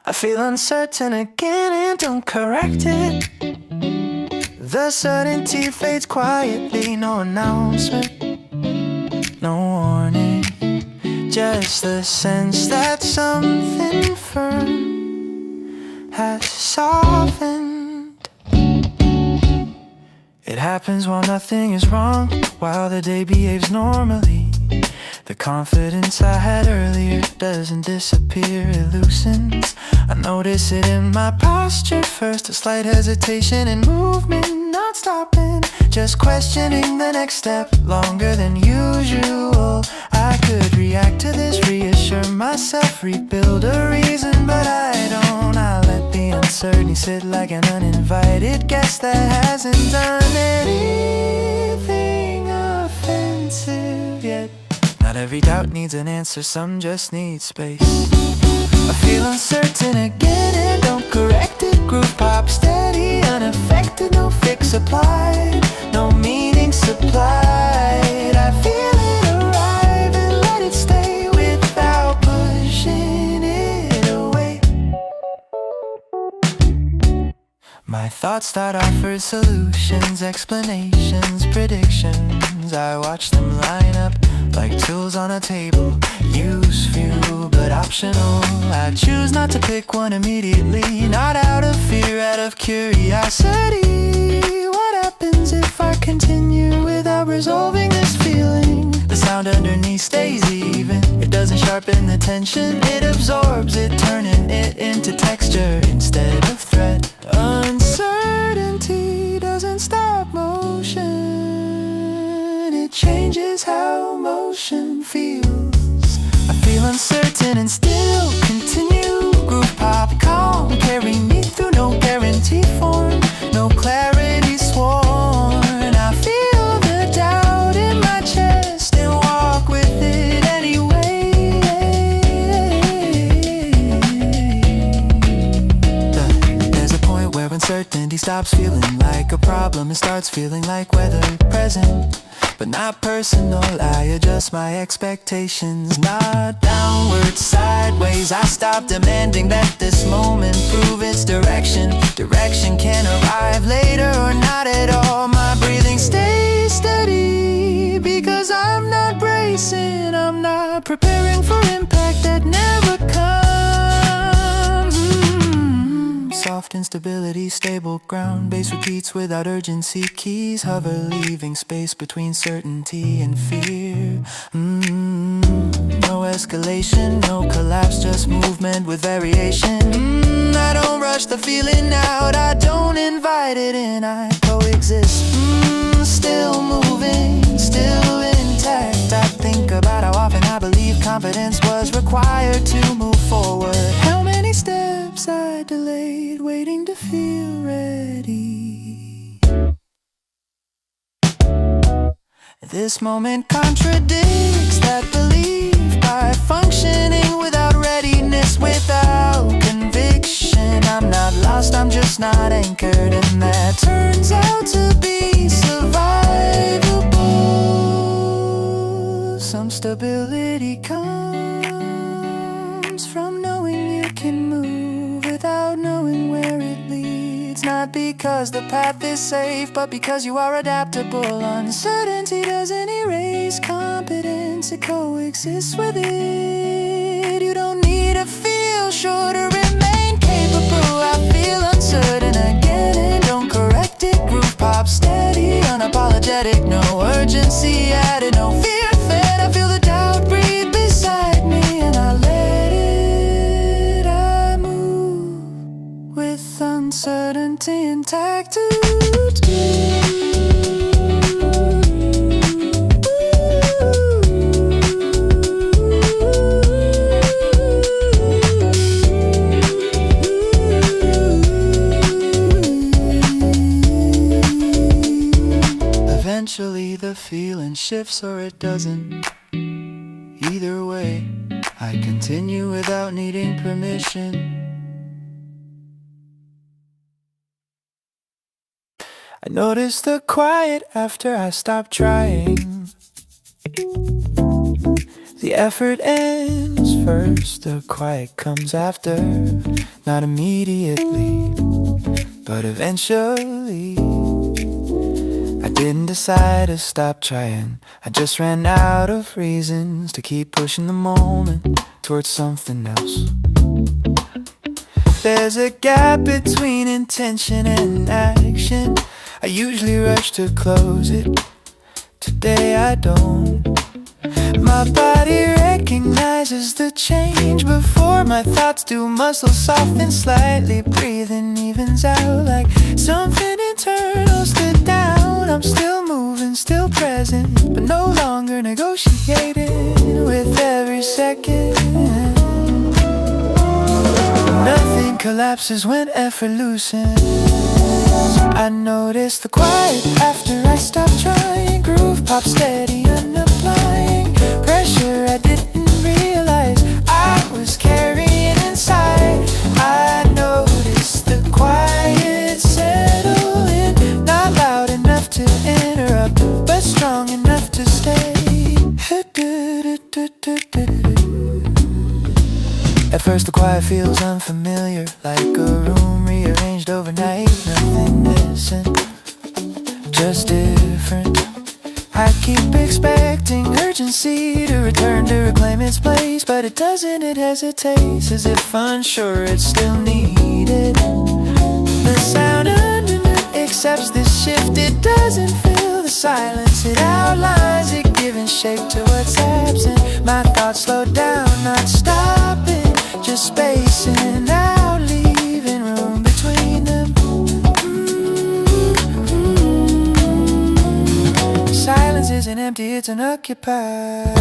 I feel uncertain again and don't correct it. The certainty fades quietly, no announcement, no warning, just the sense that something firm has softened. It happens while nothing is wrong, while the day behaves normally. The confidence I had earlier doesn't disappear, it loosens. I notice it in my posture first, a slight hesitation in movement, not stopping, just questioning the next step longer than usual. I could react to this, reassure myself, rebuild a reason, but I don't. I let the uncertainty sit like an uninvited guest that hasn't done anything offensive yet. Not every doubt needs an answer, some just need space. I feel uncertain again and don't correct it. Groove pop steady, unaffected, no fix applied, no meaning supplied. I feel it arrive and let it stay without pushing it away. My thoughts start offer solutions, explanations, predictions. I watch them line up like tools on a table, useful but optional. I choose not to pick one immediately, not out of fear, out of curiosity. What happens if I continue without resolving this feeling? The sound underneath stays even, it doesn't sharpen the tension, it absorbs it, turning it into texture instead of threat. Uncertainty doesn't stop motion, it changes how motion feels. I feel uncertain and still continue. Groove pop calm, carry me through, no guarantee form, no clarity sworn. I feel the doubt in my chest and walk with it anyway. There's a point where uncertainty stops feeling like a problem and starts feeling like weather present, but not personal. I adjust my expectations, not downward, sideways. I stop demanding that this moment prove its direction. Direction can arrive later or not at all. My breathing stays steady because I'm not bracing, I'm not preparing for impact that never comes. Soft instability, stable ground, bass repeats without urgency, keys hover, leaving space between certainty and fear. No escalation, no collapse, just movement with variation. I don't rush the feeling out, I don't invite it in, I coexist. Still moving, still intact. I think about how often I believe confidence was required to move forward. How many steps I delayed, waiting to feel ready. This moment contradicts that belief by functioning without readiness, without conviction. I'm not lost, I'm just not anchored, and that turns out to be survivable. Some stability comes from knowing you can move without knowing where it leads. Not because the path is safe, but because you are adaptable. Uncertainty doesn't erase competence, it coexists with it. You don't need to feel sure to remain capable. I feel uncertain again and don't correct it. Groove pop steady, unapologetic, no urgency added, no fear fed. I feel the doubt breathe beside me and I let it. I move with uncertainty intact. Eventually the feeling shifts or it doesn't. Either way, I continue without needing permission. I notice the quiet after I stop trying. The effort ends first, the quiet comes after. not immediately, but eventually. I didn't decide to stop trying, I just ran out of reasons to keep pushing the moment towards something else. There's a gap between intention and action. I usually rush to close it, today I don't. My body recognizes the change before my thoughts do. Muscles soften slightly, breathing evens out like something internal stood down. I'm still moving, still present, but no longer negotiating with every second. Nothing collapses when effort loosens. I notice the quiet after I stop trying. Groove pop steady and applying pressure I didn't realize I was carrying inside. I noticed the quiet settle in, not loud enough to interrupt, but strong enough to stay. At first the quiet feels unfamiliar, like a room rearranged overnight. Nothing missing, just different. I keep expecting urgency to return to reclaim its place, but it doesn't, it hesitates as if unsure it's still needed. The sound underneath accepts this shift, it doesn't fill the silence, it outlines it, giving shape to what's absent. My thoughts slow down, not stopping, just spacing out, leaving room between them. Silence isn't empty, it's unoccupied.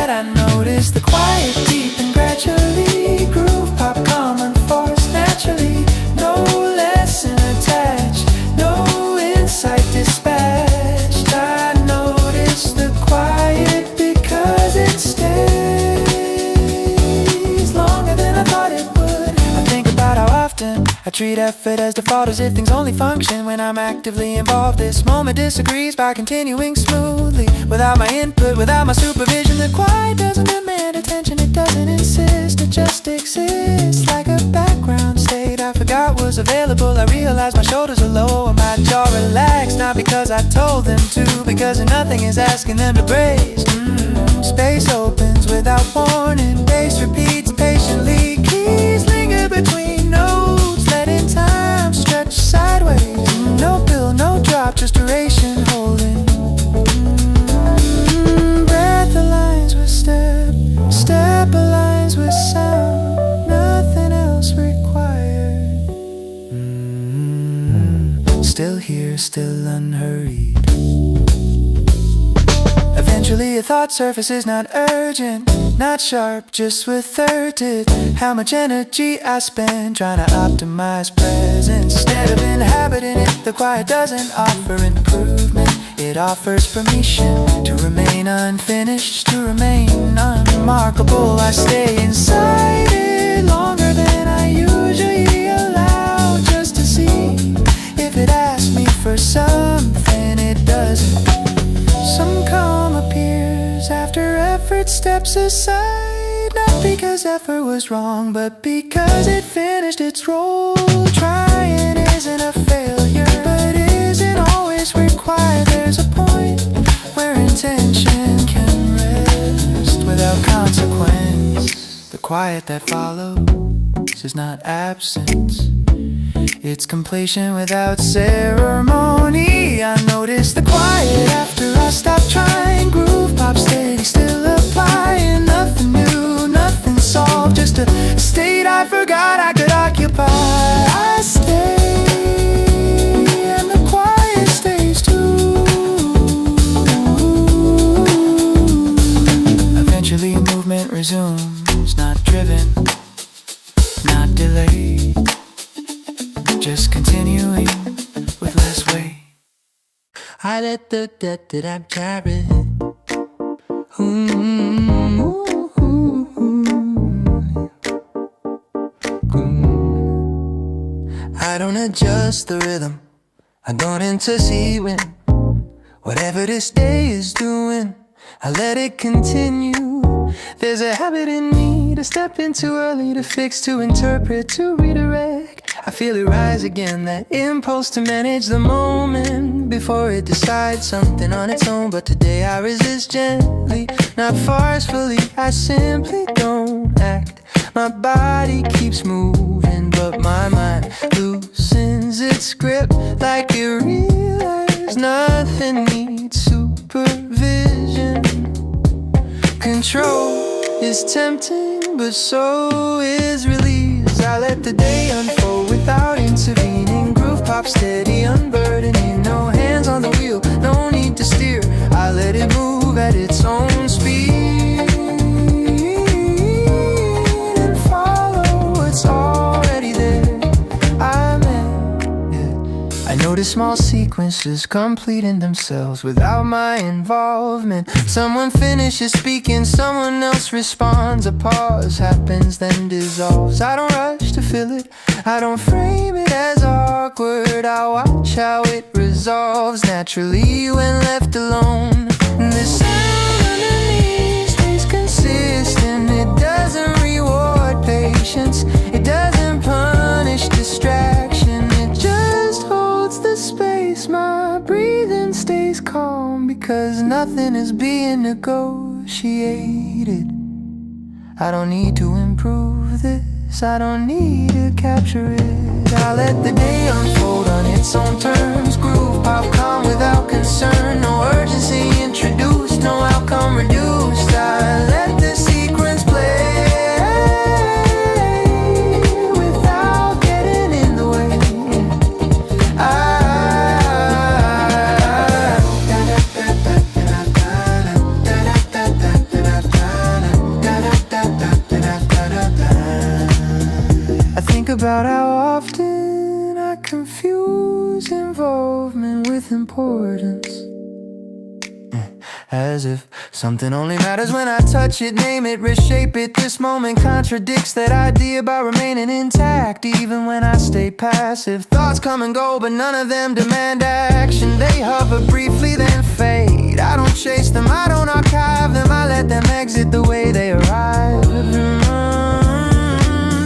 I notice the quiet deepen gradually. Groove pop calm unforced naturally. No lesson attached, no insight dispatched. I notice the quiet because it stays longer than I thought it would. I think about how often I treat effort as default, as if things only function when I'm actively involved. This moment disagrees by continuing smoothly, without my input, without my supervision. The quiet doesn't demand attention, it doesn't insist, it just exists like a background state I forgot was available. I realize my shoulders are low and my jaw relaxed, not because I told them to, because nothing is asking them to brace. Space opens without warning, bass repeats patiently, keys linger between notes, letting time stretch sideways. No pill, no drop, just duration holding. Breath aligns with step, step aligns with sound, nothing else required. Still here, still unhurried. Eventually a thought surfaces, not urgent, not sharp, just with urgent. How much energy I spend trying to optimize presence instead of inhabiting it. The quiet doesn't offer improvement, it offers permission to remain unfinished, to remain unremarkable. I stay inside it longer than I usually allow, just to see if it asks me for something. It doesn't. Some calm appears after effort steps aside, not because effort was wrong, but because it finished its role. Trying isn't a failure, but isn't always required. There's a point where intention can rest without consequence. The quiet that follows is not absence, it's completion without ceremony. I notice the quiet after I stop trying. Groove pop steady, still applying. Nothing new, nothing solved, just a state I forgot I could occupy. I stay, and the quiet stays too. Eventually movement resumes, not driven, not delayed, just continuing with less weight. I let the debt that I'm carrying. I don't adjust the rhythm, I don't intercede when whatever this day is doing, I let it continue. There's a habit in me to step in too early, to fix, to interpret, to redirect. I feel it rise again, that impulse to manage the moment before it decides something on its own. But today I resist gently, not forcefully, I simply don't act. My body keeps moving, but my mind loosens its grip like it realizes nothing needs supervision. Control is tempting, but so is release. I let the day unfold without intervening. Groove pop steady, unburdening. No hands on the wheel, no need to steer. I let it move at its own speed and follow what's already there. I'm in, yeah. I notice small sequences completing themselves without my involvement. Someone finishes speaking, someone else responds. A pause happens, then dissolves. I don't rush to fill it, I don't frame it as awkward. I watch how it resolves naturally when left alone. The sound underneath stays consistent. It doesn't reward patience, it doesn't punish distraction. It just holds the space. My breathing stays calm because nothing is being negotiated. I don't need to improve this, I don't need to capture it. I let the day unfold on its own terms. Groove pop calm without concern. No urgency introduced, no outcome reduced. I let the sequence play without getting in the way. I think about how often I confuse involvement with importance, as if something only matters when I touch it, name it, reshape it. This moment contradicts that idea about remaining intact. Even when I stay passive, thoughts come and go, but none of them demand action. They hover briefly, then fade. I don't chase them, I don't archive them, I let them exit the way they arrive.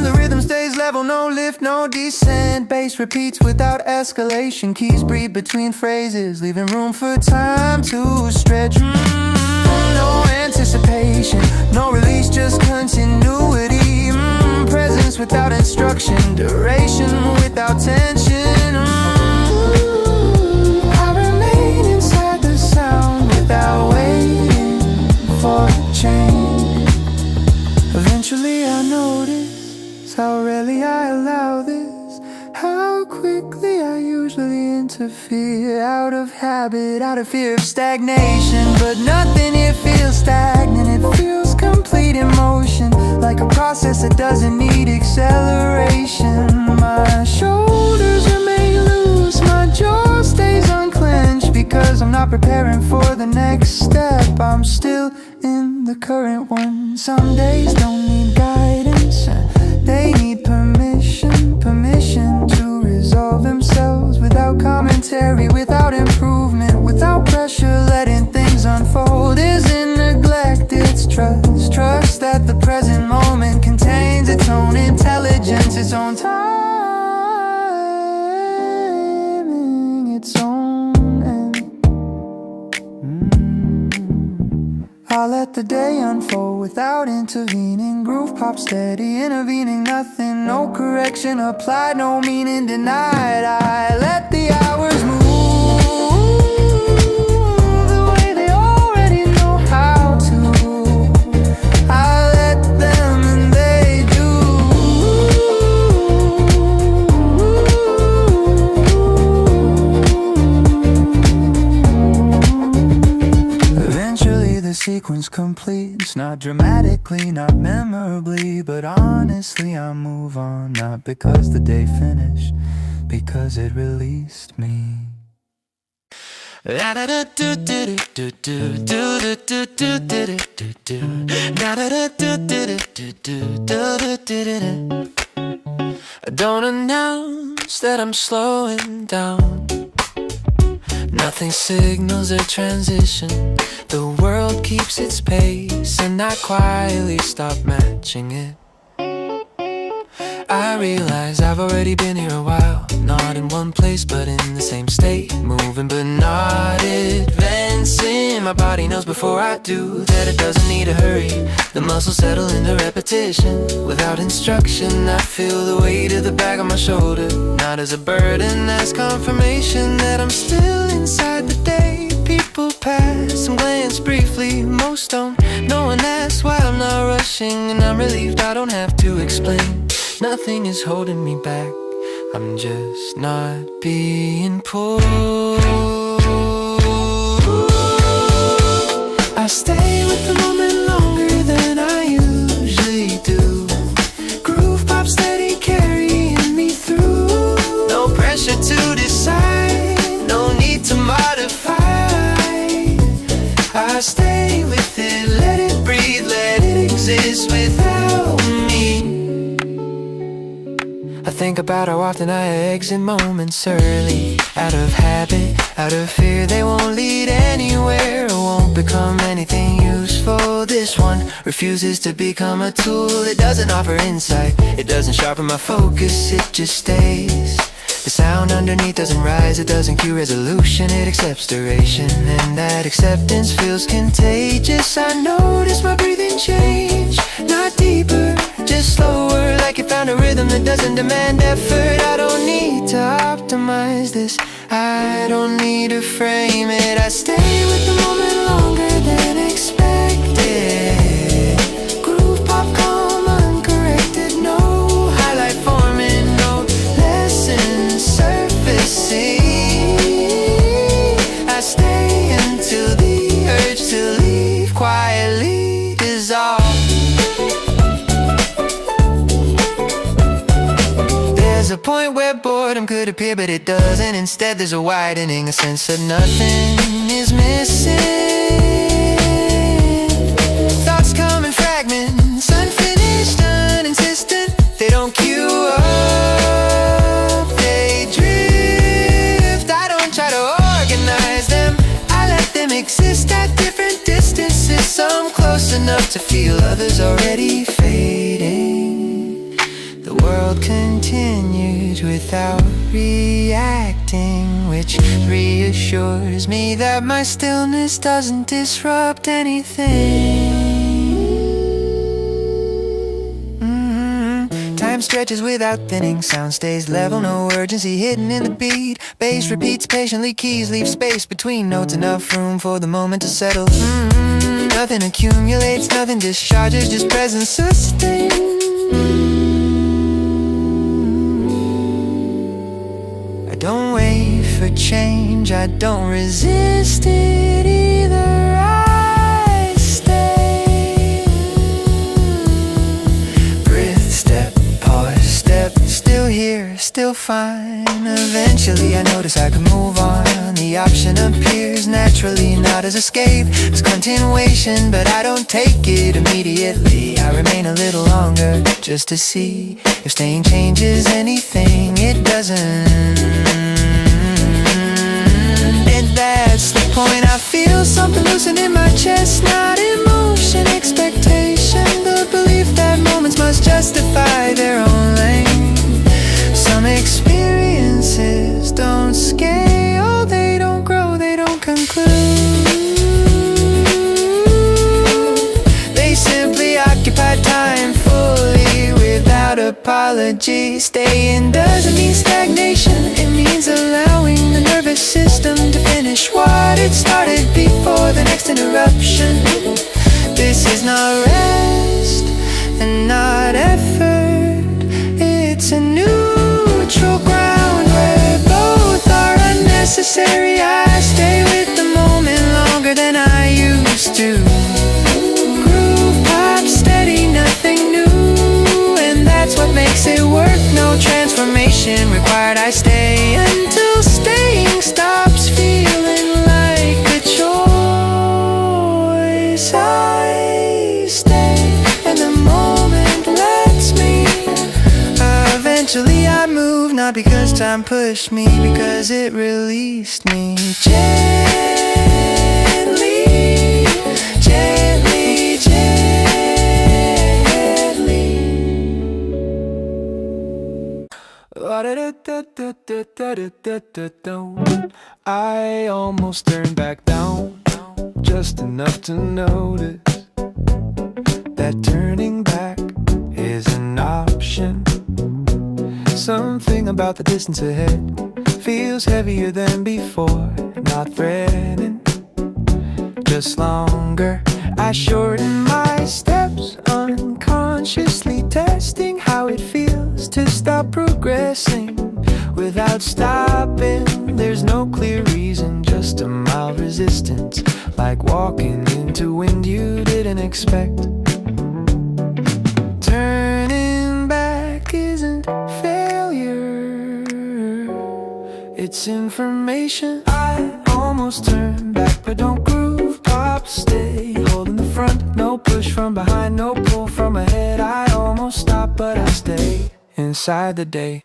The rhythm stays level, no lift, no descent. Bass repeats without escalation. Keys breathe between phrases, leaving room for time to stretch. No anticipation, no release, just continuity. Presence without instruction, duration without tension. I remain inside the sound without waiting for change. Eventually I notice how rarely I allow this, how quickly I usually interfere. Out of habit, out of fear of stagnation. But nothing here feels stagnant, it feels complete in motion, like a process that doesn't need acceleration. My shoulders remain loose, my jaw stays unclenched, because I'm not preparing for the next step. I'm still in the current one. Some days don't need guidance, they need permission, permission to resolve themselves without commentary, without improvement, without pressure. Letting things unfold isn't neglect, it's trust. Trust that the present moment contains its own intelligence, its own timing, its own end. I'll let the day unfold without intervening. Groove pop steady, intervening nothing. No correction applied, no meaning denied. I let the hours move the way they already know how to. I let them and they do. Eventually the sequence completes, not dramatically, not memorably, but honestly I move on. Not because the day finished, because it released me. I don't announce that I'm slowing down. Nothing signals a transition. The world keeps its pace, and I quietly stop matching it. I realize I've already been here a while, not in one place but in the same state, moving but not advancing. My body knows before I do that it doesn't need a hurry. The muscles settle into repetition. Without instruction, I feel the weight of the bag on my shoulder, not as a burden, as confirmation that I'm still inside the day. People pass and glance briefly, most don't. No one asks why I'm not rushing, and I'm relieved I don't have to explain. Nothing is holding me back, I'm just not being pulled. I stay with the moment longer than I usually do. Groove pop steady carrying me through. No pressure to decide, no need to modify. I stay with it, let it breathe, let it exist without me. I think about how often I exit moments early, out of habit, out of fear they won't lead anywhere or won't become anything useful. This one refuses to become a tool. It doesn't offer insight, it doesn't sharpen my focus, it just stays. The sound underneath doesn't rise, it doesn't cue resolution, it accepts duration, and that acceptance feels contagious. I notice my breathing change, not deeper, just slower, like you found a rhythm that doesn't demand effort. I don't need to optimize this, I don't need to frame it. I stay with the moment longer than expected. Groove pop calm uncorrected, no highlight forming, no lessons surfacing. I stay until the urge to leave quietly dissolves. There's a point where boredom could appear, but it doesn't. Instead there's a widening, a sense that nothing is missing. Thoughts come in fragments, unfinished, uninsistent. They don't queue up, they drift. I don't try to organize them, I let them exist at different distances. Some close enough to feel, others already fading. The world continued without reacting, which reassures me that my stillness doesn't disrupt anything. Time stretches without thinning, sound stays level, no urgency hidden in the beat. Bass repeats patiently, keys leave space between notes, enough room for the moment to settle. Nothing accumulates, nothing discharges, just presence sustained. I don't wait for change, I don't resist it either, I stay. Breath, step, pause, step, still here, still fine. Eventually I notice I can move on. The option appears naturally, not as escape, as continuation, but I don't take it immediately. I remain a little longer, just to see if staying changes anything. It doesn't. That's the point. I feel something loosen in my chest, not emotion, expectation, the belief that moments must justify their own lane. Some experiences don't scale, they don't grow, they don't conclude. They simply occupy time fully without apology. Staying doesn't mean stagnation, it means allowing the nervous system to finish what it started before the next interruption. This is not rest and not effort, it's a neutral ground where both are unnecessary. I stay with the moment longer than I used to. Groove pop steady, nothing new, and that's what makes it work. No transformation required, I stay until staying stops feeling like a choice. I stay and the moment lets me. Eventually I move, not because time pushed me, because it released me gently. gently, gently. I almost turned back down, just enough to notice that turning back is an option. Something about the distance ahead feels heavier than before. Not threatening, just longer. I shorten my steps, unconsciously testing how it feels to stop progressing without stopping. There's no clear reason, just a mild resistance, like walking into wind you didn't expect. Turning back isn't failure, it's information. I almost turned back, but don't groove pop, stay holding the front. No push from behind, no pull from ahead. I almost stop, but I stay inside the day.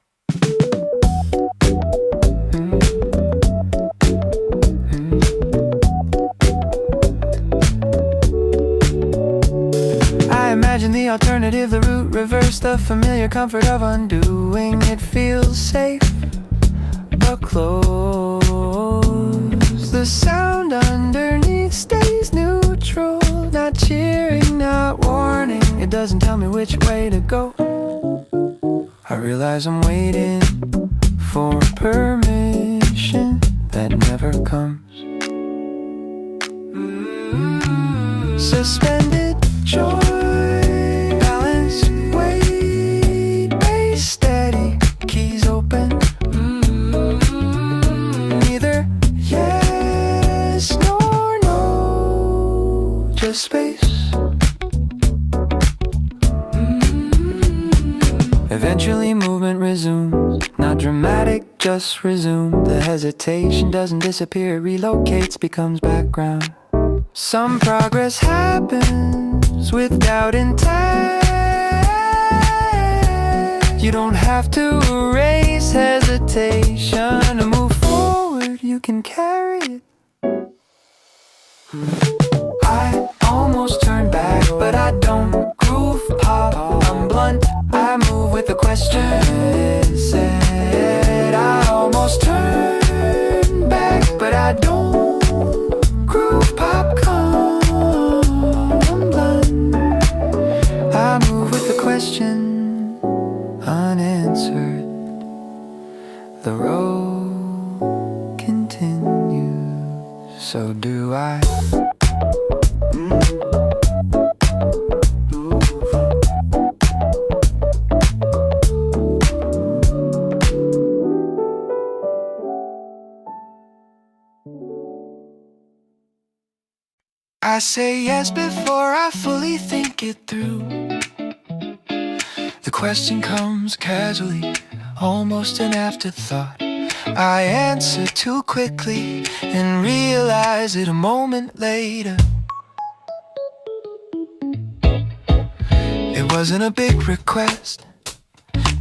I imagine the alternative, the route reverse, the familiar comfort of undoing. It feels safe but close. The sound underneath stays neutral, not cheering, not warning. It doesn't tell me which way to go. I realize I'm waiting for permission that never comes. Suspended joy, balance, weight, base steady, keys open. Neither yes nor no, just space. Eventually movement resumes, not dramatic, just resume. The hesitation doesn't disappear, it relocates, becomes background. Some progress happens without intent. You don't have to erase hesitation to move forward, you can carry it. I almost turned back, but I don't groove pop. I'm blunt, I move with the question said. I almost turned back, but I don't groove pop. Come blunt, I move with the question unanswered. The road continues, so do I. I say yes before I fully think it through. The question comes casually, almost an afterthought. I answer too quickly and realize it a moment later. It wasn't a big request,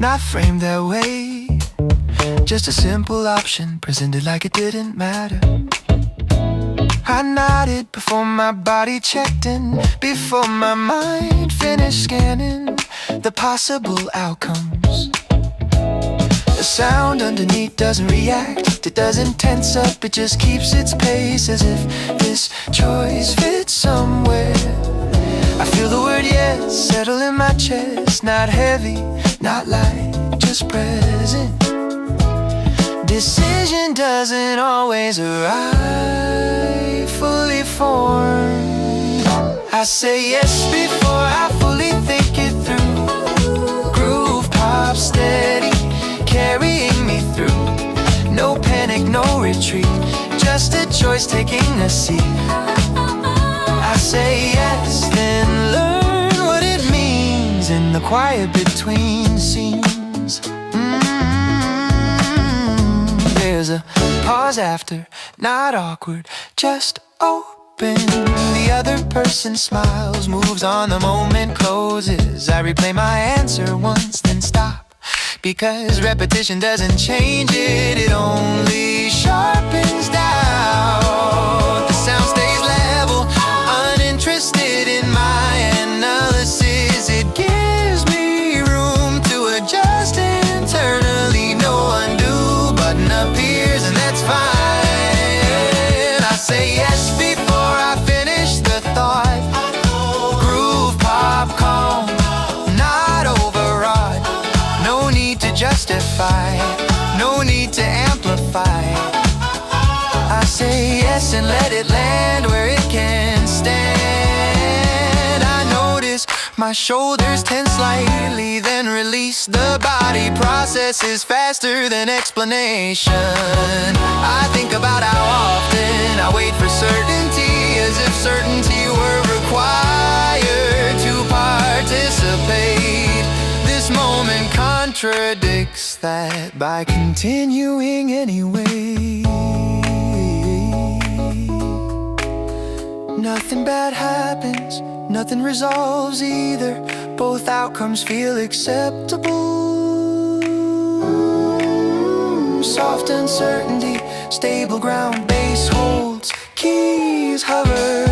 not framed that way. Just a simple option, presented like it didn't matter. I nodded before my body checked in, before my mind finished scanning the possible outcomes. The sound underneath doesn't react, it doesn't tense up, it just keeps its pace, as if this choice fits somewhere. I feel the word yes settle in my chest, not heavy, not light, just present. Decision doesn't always arrive fully formed. I say yes before I fully think it through. Groove pop steady, carrying me through. No panic, no retreat, just a choice taking a seat. I say yes, then learn what it means in the quiet between scenes. There's a pause after, not awkward, just open. The other person smiles, moves on, the moment closes. I replay my answer once, then stop, because repetition doesn't change it, it only sharpens doubt. The sound stays level, uninterested justify, no need to amplify. I say yes and let it land where it can stand. I notice my shoulders tense slightly, then release. The body processes faster than explanation. I think about how often I wait for certainty, as if certainty were required to participate. This moment contradicts that by continuing anyway. Nothing bad happens, nothing resolves either. Both outcomes feel acceptable. Soft uncertainty, stable ground, base holds, keys hover.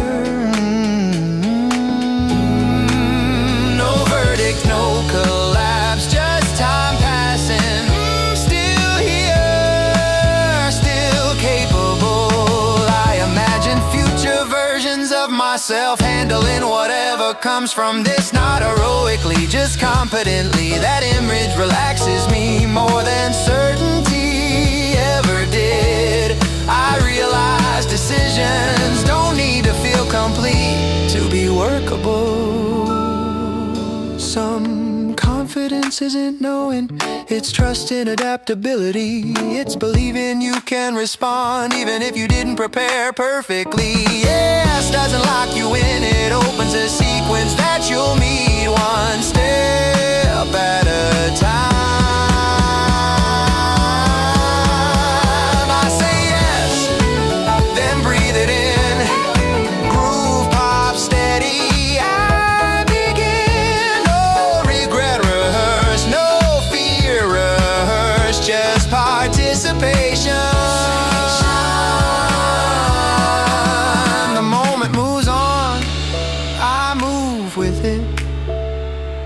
No verdict, no collapse, just time passing. Still here, still capable. I imagine future versions of myself handling whatever comes from this. Not heroically, just competently. That image relaxes me more than certainty ever did. I realize decisions don't need to feel complete to be workable. Some confidence isn't knowing, it's trust in adaptability. It's believing you can respond even if you didn't prepare perfectly. Yes doesn't lock you in, it opens a sequence that you'll meet one step at a time. I say yes, then breathe it in. Groove pop steady, I begin. No regret rehearse, no fear rehearse, just participation. The moment moves on, I move with it.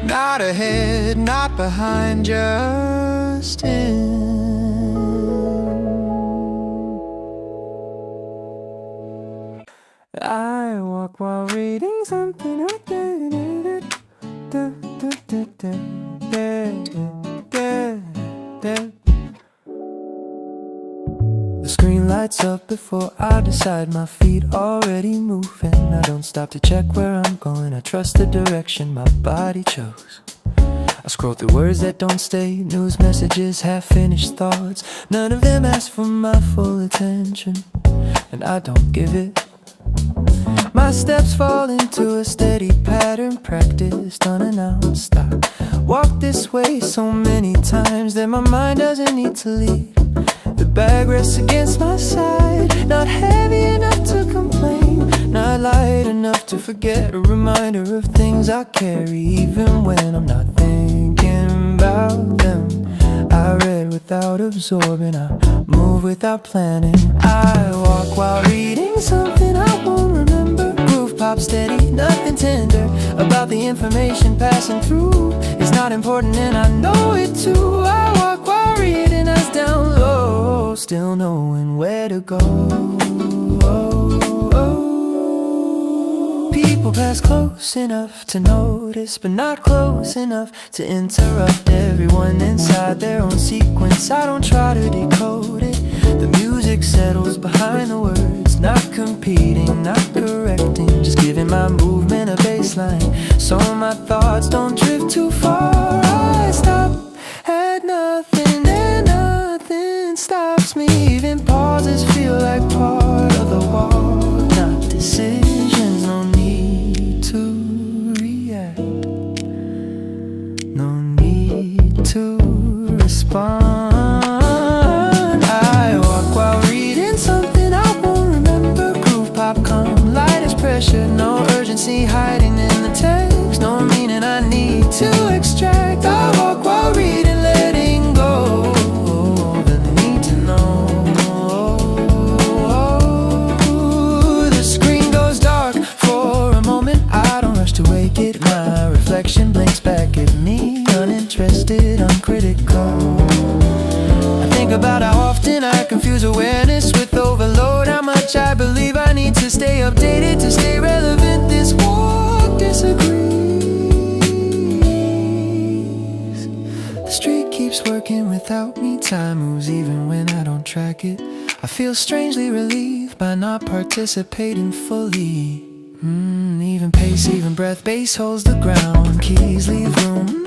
Not ahead, not behind, just in. I walk while reading something. The screen lights up before I decide, my feet already moving. I don't stop to check where I'm going, I trust the direction my body chose. I scroll through words that don't stay, news messages, half-finished thoughts. None of them ask for my full attention, and I don't give it. My steps fall into a steady pattern, practiced unannounced. I walk this way so many times that my mind doesn't need to leave. The bag rests against my side, not heavy enough to complain, not light enough to forget. A reminder of things I carry even when I'm not thinking about them. I read without absorbing, I move without planning. I walk while reading something I won't remember. Groove pop steady, nothing tender about the information passing through. It's not important and I know it too. I walk while reading eyes down low, still knowing where to go. People pass close enough to notice, but not close enough to interrupt. Everyone inside their own sequence, I don't try to decode it. The music settles behind the words, not competing, not correcting, just giving my movement a baseline so my thoughts don't drift too far. I stop at nothing and nothing stops me. Even pauses feel like part of the walk, not decisions. No need to react, no need to respond. I walk while reading something I won't remember. Groove pop calm, light as pressure, no urgency hiding in the text, no meaning I need to extract. I walk while reading, letting go the need to know. The screen goes dark for a moment, I don't rush to wake it. My reflection blinks back at me, uninterested, uncritical. I think about how often I confuse awareness with overload, how much I believe I need to stay updated to stay relevant. This walk disagrees. The street keeps working without me. Time moves even when I don't track it. I feel strangely relieved by not participating fully. Even pace, even breath, bass holds the ground. Keys leave room.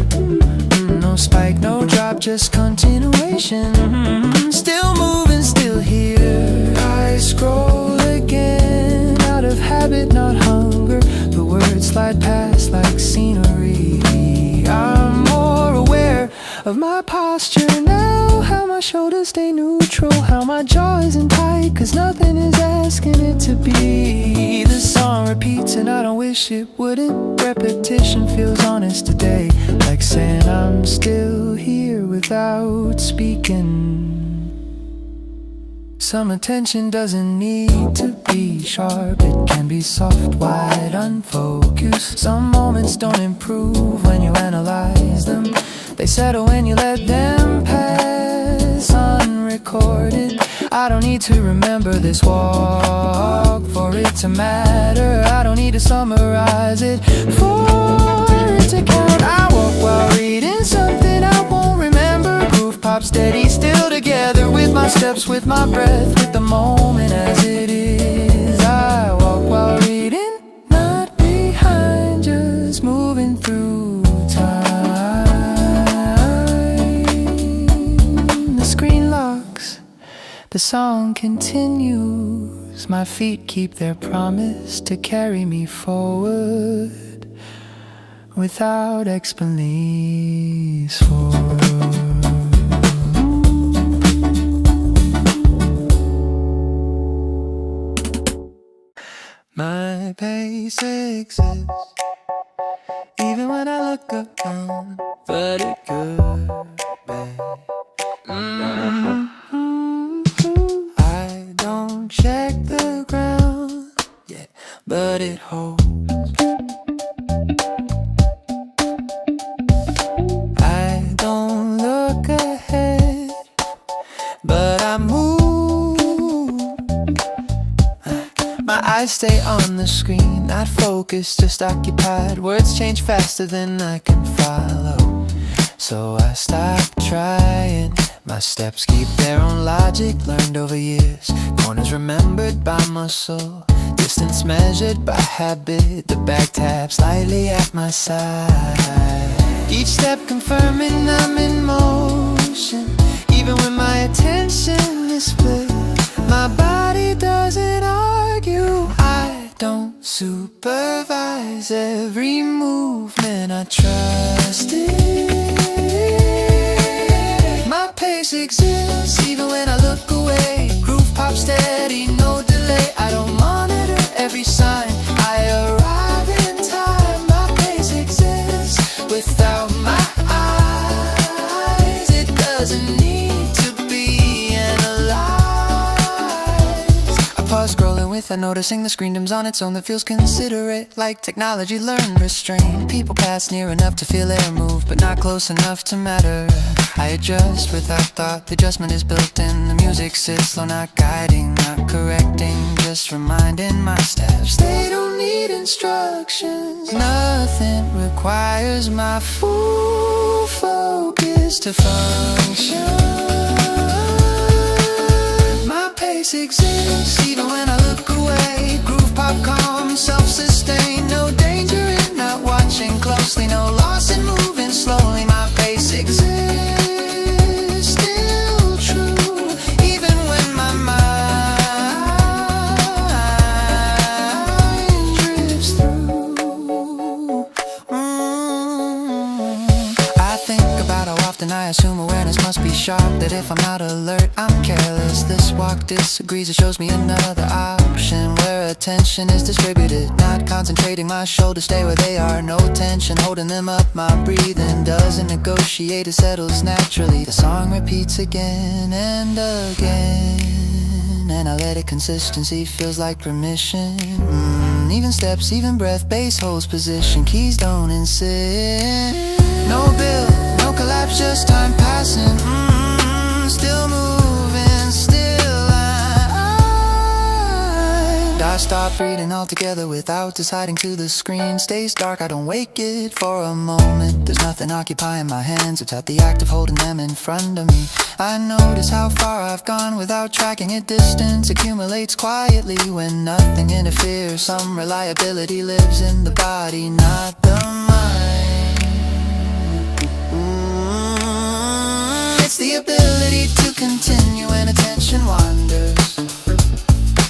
No spike, no drop, just continuation. Still moving, still here. I scroll again, out of habit, not hunger. The words slide past like scenery. I'm more aware of my posture now, how my shoulders stay neutral, how my jaw isn't tight, cause nothing is asking it to be. The song repeats and I don't wish it wouldn't. Repetition feels honest today, like saying I'm still here without speaking. Some attention doesn't need to be sharp, it can be soft, wide, unfocused. Some moments don't improve when you analyze them. They settle when you let them pass unrecorded. I don't need to remember this walk for it to matter. I don't need to summarize it for it to count. I walk while reading something I won't remember. Groove pop steady, still together with my steps, with my breath, with the moment as it is. I walk while reading, not behind, just moving through time. The screen locks, the song continues. My feet keep their promise to carry me forward without explanation. My pace exists even when I look around, but it could be. I don't check the ground, yeah, but it holds. I don't look ahead, but I move. My eyes stay on the screen, not focused, just occupied. Words change faster than I can follow, so I stop trying. My steps keep their own logic, learned over years. Corners remembered by muscle, distance measured by habit. The back tab slightly at my side, each step confirming I'm in motion. Even when my attention is split, my body doesn't argue. I don't supervise every movement, I trust it. My pace exists even when I look away. Groove pop steady, no delay. I don't monitor every sign, I arrive in time. My pace exists without my eyes. It doesn't need to be analyzed. I pause scrolling without noticing the screen dims on its own. That feels considerate, like technology learned restraint. People pass near enough to feel air move, but not close enough to matter. I adjust without thought, the adjustment is built in. The music sits slow, not guiding, not correcting, just reminding my steps. They don't need instructions, nothing requires my full focus to function. My pace exists even when I look away. Groove pop calm, self-sustained, no danger in not watching closely, no loss in moving slowly. My pace exists, still true, even when my mind drifts through. I think about how often I assume awareness must be sharp, that if I'm not alert, I'm careless. This walk disagrees, it shows me another option where attention is distributed, not concentrating. My shoulders stay where they are, no tension holding them up. My breathing doesn't negotiate, it settles naturally. The song repeats again and again, and I let it. Consistency feels like permission. Even steps, even breath, bass holds position. Keys don't insist. No build, no collapse, just time passing. Still moving, still I stop stop reading altogether without deciding to. The screen stays dark, I don't wake it for a moment. There's nothing occupying my hands, it's at the act of holding them in front of me. I notice how far I've gone without tracking it. Distance accumulates quietly when nothing interferes. Some reliability lives in the body, not the mind. It's the ability to continue when attention wanders,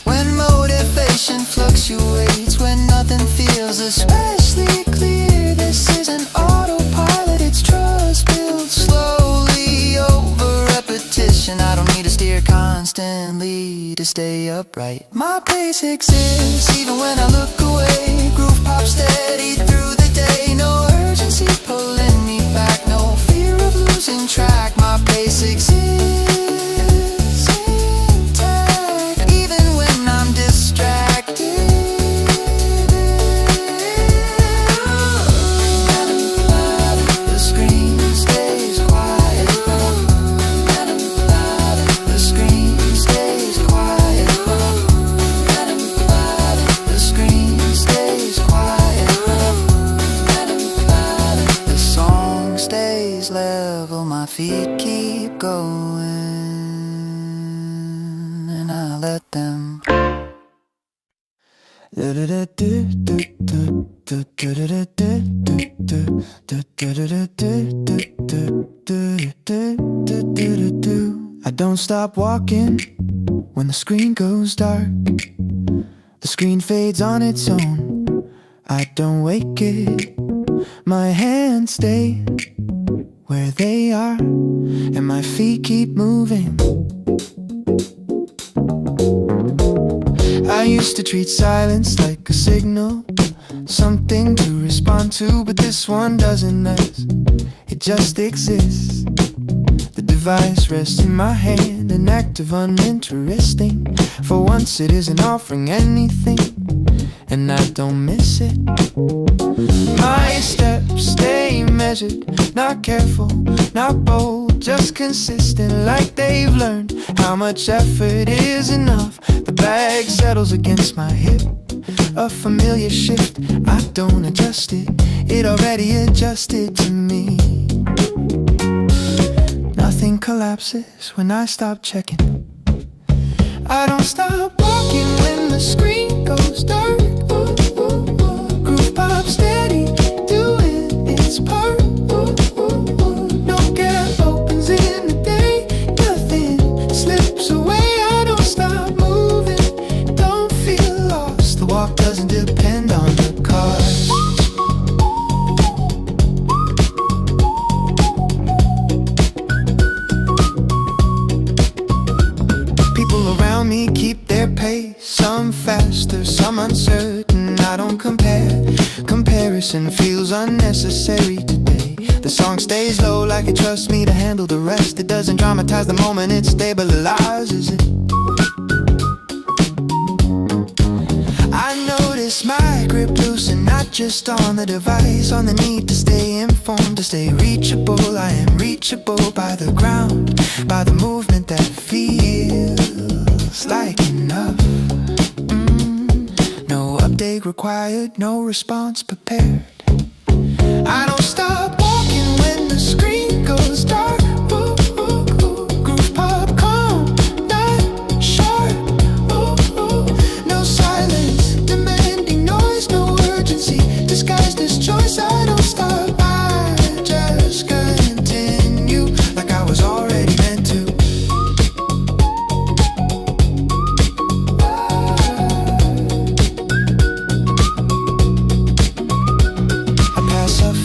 when motivation fluctuates, when nothing feels especially clear. This isn't autopilot, it's trust built slowly over repetition. I don't need to steer constantly to stay upright. My pace exists even when I look away. Groove pop steady through the day. No urgency pulling me back, no fear of losing track. My pace exists intact even when I'm distracted. The screen stays quiet. The screen stays quiet. The screen stays quiet. The song stays level, my feet keep going, and I let them. I don't stop walking when the screen goes dark. The screen fades on its own, I don't wake it. My hands stay where they are, and my feet keep moving. I used to treat silence like a signal, something to respond to, but this one doesn't mess, it just exists. The device rests in my hand, an act of uninteresting. For once it isn't offering anything, and I don't miss it. My steps stay measured, not careful, not bold, just consistent, like they've learned how much effort is enough. The bag settles against my hip, a familiar shift. I don't adjust it, it already adjusted to me. Nothing collapses when I stop checking. I don't stop walking when the screen goes dark. Groove pop steady, doing its part. No gap opens in the day, nothing slips away. I don't stop moving, don't feel lost. The walk doesn't depend on the cost. People around me keep their pace, some faster, some uncertain. I don't compare, comparison feels unnecessary today. The song stays low like it trusts me to handle the rest. It doesn't dramatize the moment, it stabilizes it. I notice my grip loosen, not just on the device, on the need to stay informed, to stay reachable. I am reachable by the ground, by the movement that feels like enough. No update required, no response prepared. I don't stop walking when the screen goes dark. Groove pop calm, not sharp. No silence, demanding noise, no urgency, disguised as choice. I don't stop, I just continue like I was already meant to.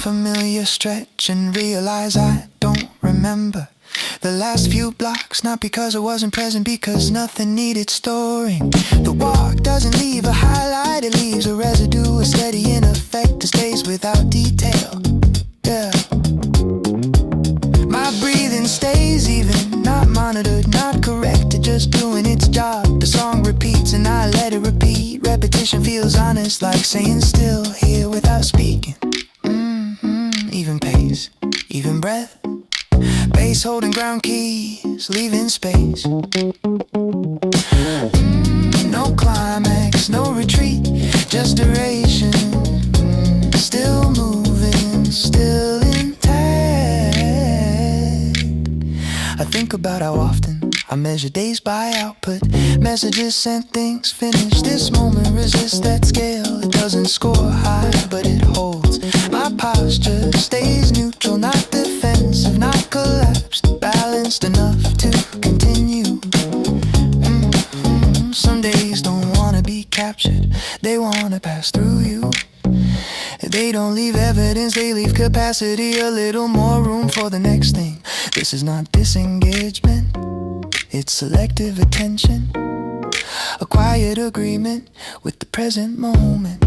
Familiar stretch and realize I don't remember the last few blocks, not because I wasn't present, because nothing needed storing. The walk doesn't leave a highlight, it leaves a residue, a steady in effect that stays without detail. Yeah. My breathing stays even, not monitored, not corrected, just doing its job. The song repeats and I let it repeat. Repetition feels honest, like saying still here without speaking. Even pace, even breath, bass holding ground keys, leaving space. No climax, There's no retreat, just duration. Still moving, still intact. I think about how often I measure days by output. Messages sent, things finished. This moment resists that scale. It doesn't score high, but it holds. My posture stays neutral, not defensive, not collapsed. Balanced enough to continue. Some days don't wanna be captured, they wanna pass through you. They don't leave evidence, they leave capacity. A little more room for the next thing. This is not disengagement, it's selective attention. A quiet agreement with the present moment.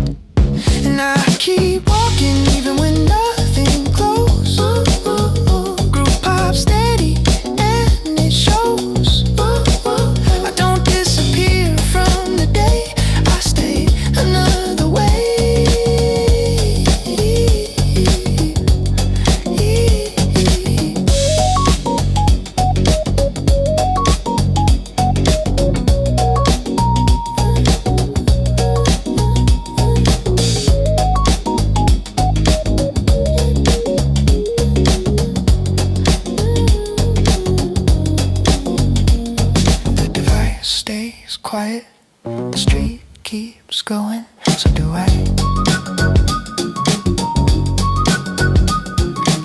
And I keep walking even when nothing close. Groove pop steady and it shows. I don't disappear from the day, I stay another way. Stays quiet, the street keeps going, so do I.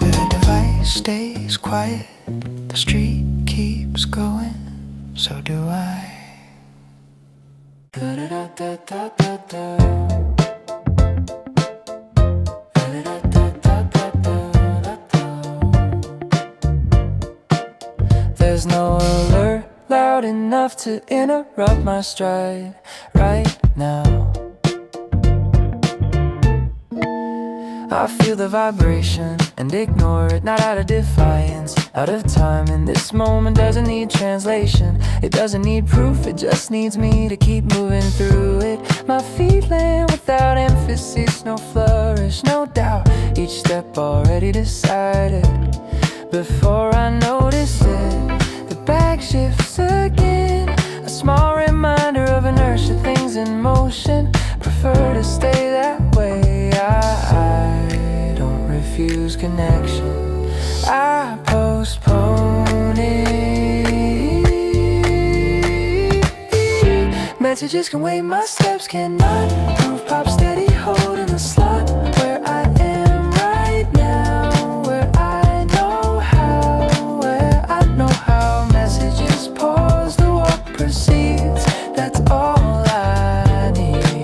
The device stays quiet, the street keeps going, so do I. There's no alert loud enough to interrupt my stride right now. I feel the vibration and ignore it, not out of defiance, out of time. And this moment doesn't need translation, it doesn't need proof, it just needs me to keep moving through it. My feet land without emphasis, no flourish, no doubt. Each step already decided before I notice it. The back shifts again, a small reminder of inertia, things in motion. Prefer to stay that way. I don't refuse connection, I postpone it. Messages can wait, my steps cannot. Groove pop steady, holding the slot where I am right now. Where I know how, where I know how. Messages pause, the walk proceeds, that's all I need.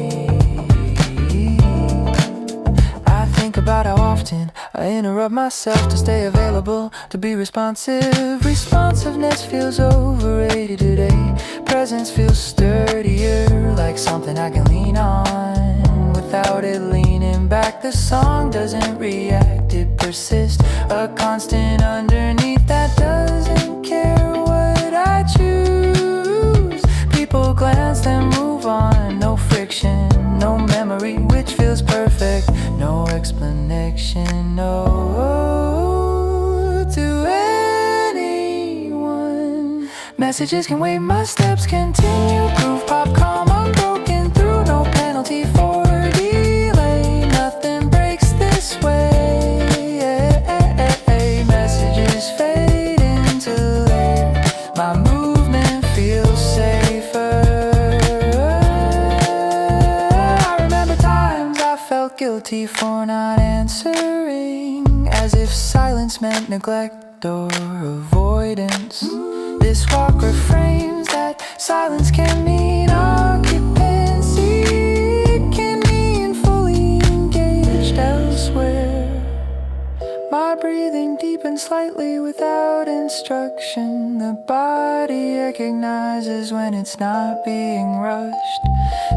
I think about how often I interrupt myself to stay available, to be responsive. Responsiveness feels overrated today. Presence feels sturdier, like something I can lean on. Without it leaning back, the song doesn't react, it persists. A constant underneath that doesn't care what I choose. People glance, then move on. No friction, no memory, which feels perfect. No explanation, no to anyone. Messages can wait, my steps continue. Groove pop calm, unbroken through. No penalty for delay, nothing breaks this way. Messages fade into layer, my movement feels safer. I remember times I felt guilty for not answering, as if silence meant neglect or avoidance. This walk reframes that silence can mean occupancy, it can mean fully engaged elsewhere. My breathing deepens slightly without instruction. The body recognizes when it's not being rushed.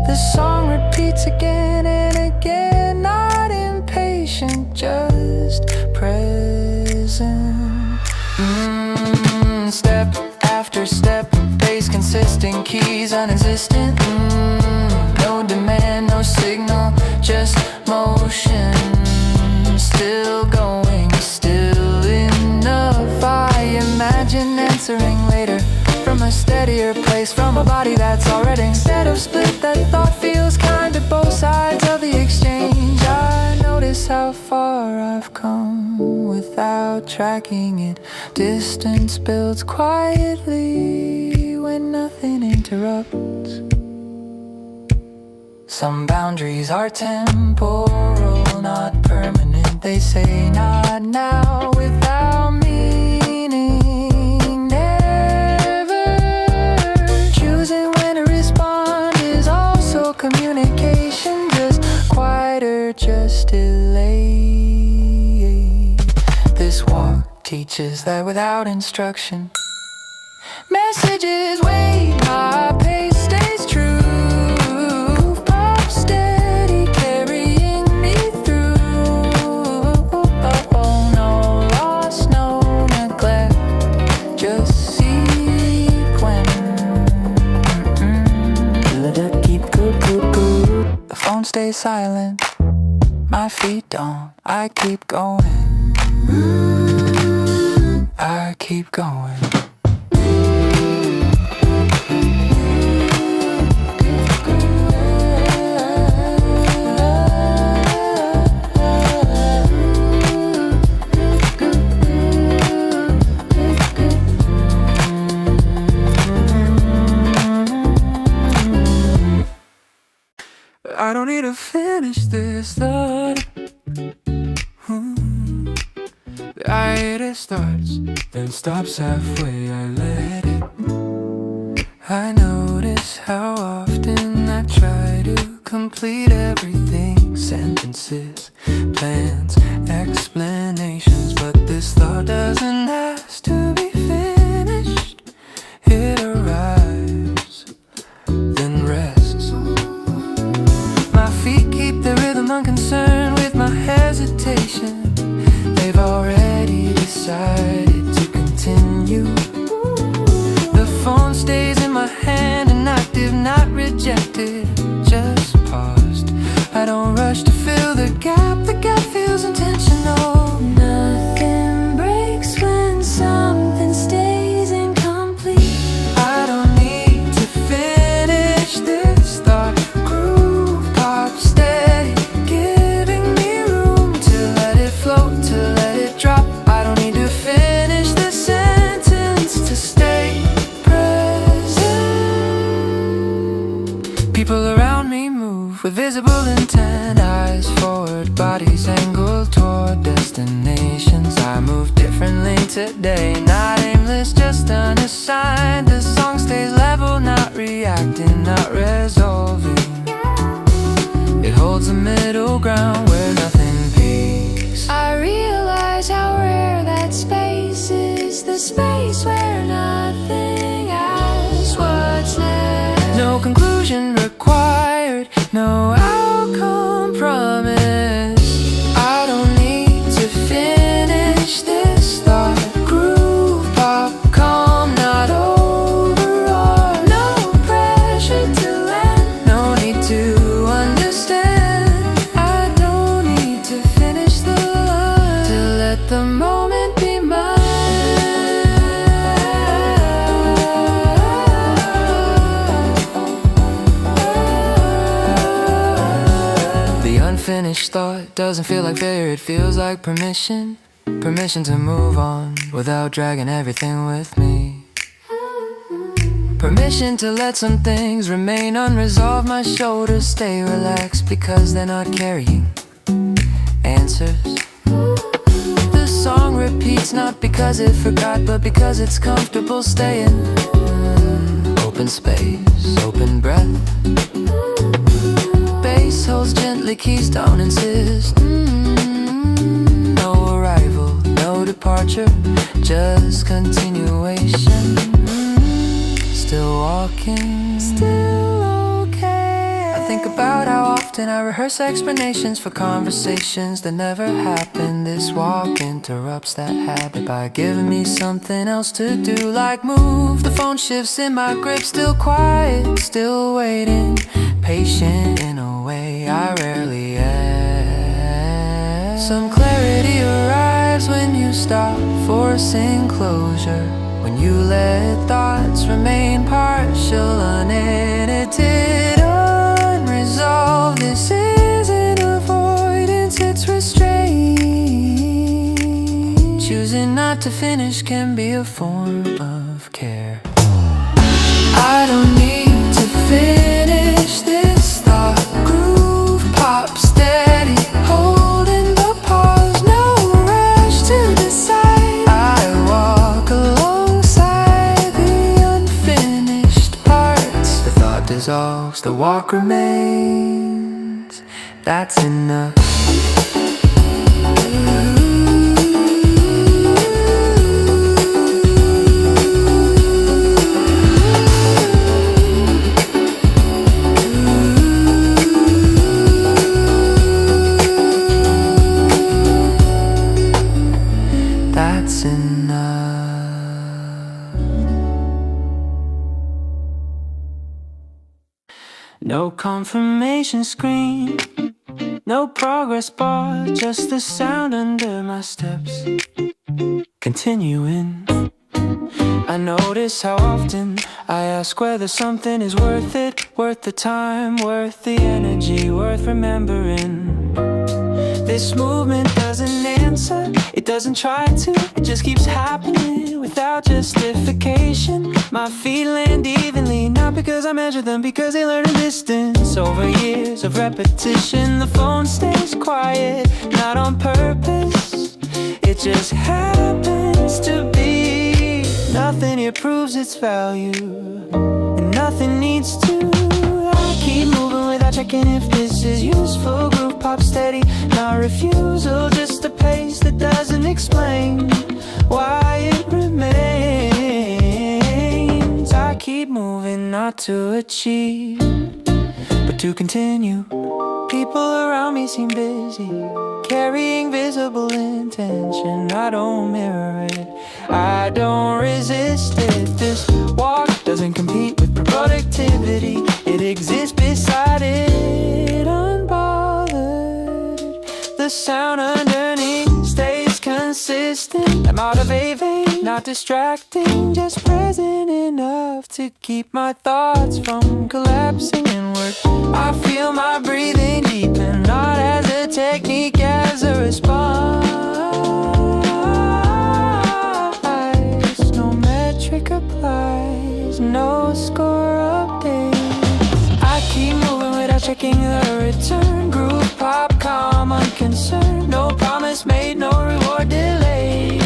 The song repeats again and again, not impatient, just present. Step after step, pace consistent, keys unexistent. No demand, no signal, just motion. Still going, still enough. I imagine answering later from a a steadier place from a body that's already instead of split. That thought feels kind to both sides of the exchange. I notice how far I've come without tracking it. Distance builds quietly when nothing interrupts. Some boundaries are temporal, not permanent. They say not now without meaning. Never choosing when to respond is also communication. Just quieter, just delay. This walk teaches that without instruction, messages wait, my pace stays true. Stay silent, my feet don't. I keep going. I keep going. I don't need to finish this thought. The hiatus starts, then stops halfway. I let it. I notice how often I try to complete everything. Sentences, plans, explanations. But this thought doesn't ask to be finished. It arrives, then rests. Feet keep the rhythm unconcerned with my hesitation. They've already decided to continue. The phone stays in my hand, inactive, not rejected, just paused. I don't rush to fill the gap feels intentional. Nothing breaks when something stays incomplete. I don't need to finish this thought. People around me move with visible intent. Eyes forward, bodies angled toward destinations. I move differently today, not aimless, just unassigned. The song stays level, not reacting, not resolving. It holds a middle ground where nothing peaks. I realize how rare that space is, the space where nothing asks what's next. No conclusion required, no outcome promised. I don't need to finish this thought. Groove, pop, calm, not overawed. No pressure to land, no need to understand. I don't need to finish the line to let the moment be mine. Unfinished thought doesn't feel like failure, it feels like permission. Permission to move on without dragging everything with me. Permission to let some things remain unresolved. My shoulders stay relaxed because they're not carrying answers. The song repeats not because it forgot, but because it's comfortable staying. Open space, open breath. Bass holds gently, keys don't insist. No arrival, no departure, just continuation. Still walking, still okay. I think about how often I rehearse explanations for conversations that never happen. This walk interrupts that habit by giving me something else to do, like move. The phone shifts in my grip, still quiet, still waiting, patient in a way I rarely am. Some clarity arrives when you stop forcing closure. When you let thoughts remain partial, unedited, unresolved. This isn't avoidance, it's restraint. Choosing not to finish can be a form of care. I don't need to finish this thought. Groove pop steady, holding the pause, no rush to decide. I walk alongside the unfinished parts. The thought dissolves, the walk remains. That's enough. That's enough. No confirmation screen, no progress bar, just the sound under my steps. Continuing. I notice how often I ask whether something is worth it, worth the time, worth the energy, worth remembering. This movement doesn't answer, it doesn't try to, it just keeps happening without justification. My feet land evenly, not because I measure them, because they learn a distance. Over years of repetition, the phone stays quiet, not on purpose. It just happens to be. Nothing here proves its value, and nothing needs to. I keep moving without checking if this is useful. Groove pop steady, not refusal, just a pace that doesn't explain why it remains. I keep moving not to achieve, but to continue. People around me seem busy, carrying visible intention. I don't mirror it, I don't resist it. This walk doesn't compete with productivity, it exists beside it, unbothered. The sound underneath stays consistent. I'm out of a vein, not distracting, just present enough to keep my thoughts from collapsing inward. I feel my breathing deepen, not as a technique, as a response. No metric applies, no score updates. I keep moving without checking the return. Groove pop, calm, unconcerned. No promise made, no reward delayed.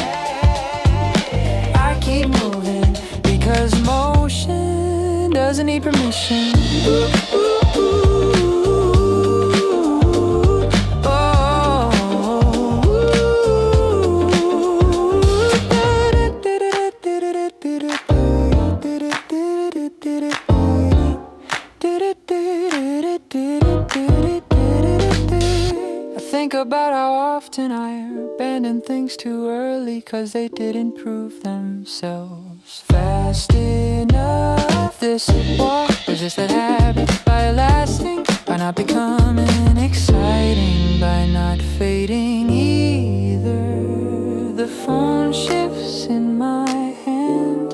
I keep moving because motion doesn't need permission. Think about how often I abandoned things too early, 'cause they didn't prove themselves fast enough. This walk resisted habit by lasting, by not becoming exciting, by not fading either. The phone shifts in my hand,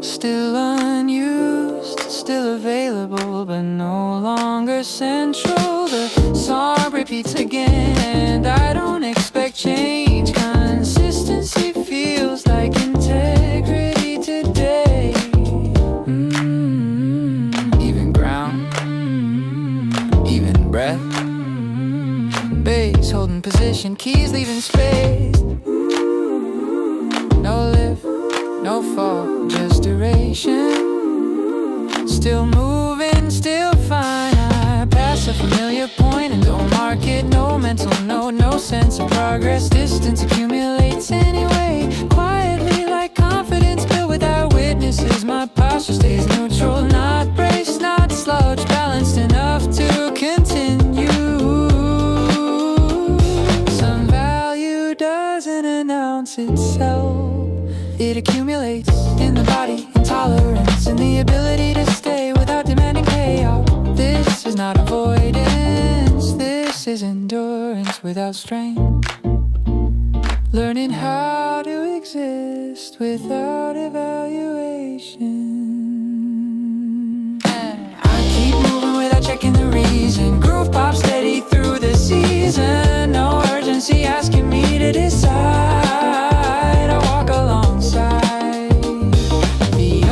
still unused, still available, but no longer central. The song repeats again, and I don't expect change. Consistency feels like integrity today. Even ground, even breath. Bass holding position, keys leaving space. No lift, no fall, just duration. Still moving, still fine. I pass a familiar point and don't mark it. No mental note, no sense of progress. Distance accumulates anyway, quietly like confidence built without witnesses. My posture stays neutral, not braced, not slouched, balanced enough to continue. Some value doesn't announce itself, it accumulates in the body, intolerance, and the ability to stay without demanding payoff. This is not avoidance, this is endurance without strain. learning how to exist without evaluation. I keep moving without checking the reason. Groove pop steady through the season. No urgency asking me to decide. I walk alongside the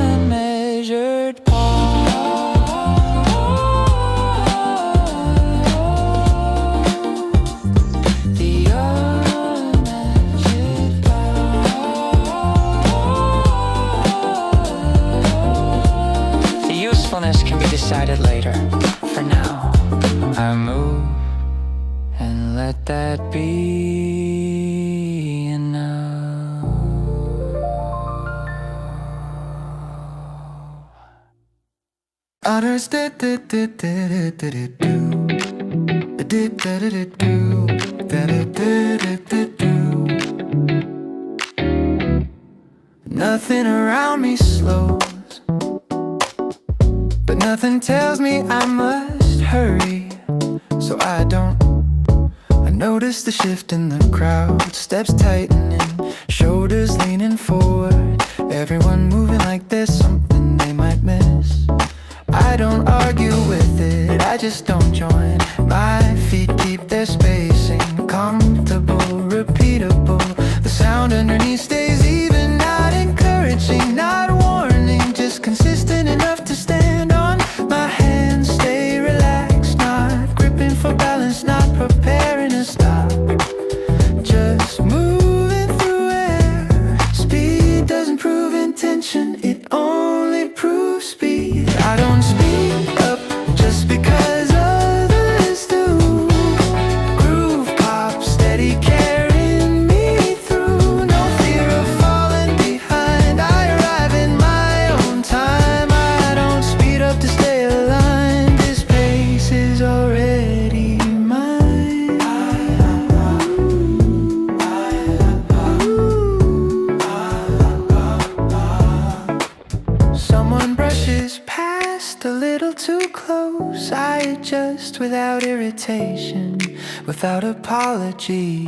unmeasured pause. The unmeasured pause. The usefulness can be decided later. For now, I move and let that be enough. Others did nothing around me slows, but nothing tells me I must hurry, so I don't. I notice the shift in the crowd, steps tightening, shoulders leaning forward, everyone moving like there's something they might miss. I don't argue with it, I just don't join. My feet keep their spacing, comfortable, repeatable. The sound underneath stays even, not encouraging, not warning, just consistent enough to stand on. My hands stay relaxed, not gripping for balance, not preparing to stop. Just moving through air. Speed doesn't prove intention, it only proves speed. I don't speed up just because others do. Groove pop steady carrying me through. No fear of falling behind, I arrive in my own time. I don't speed up to stay aligned, this pace is already mine. Someone brushes past a little too close. I adjust without irritation, without apology.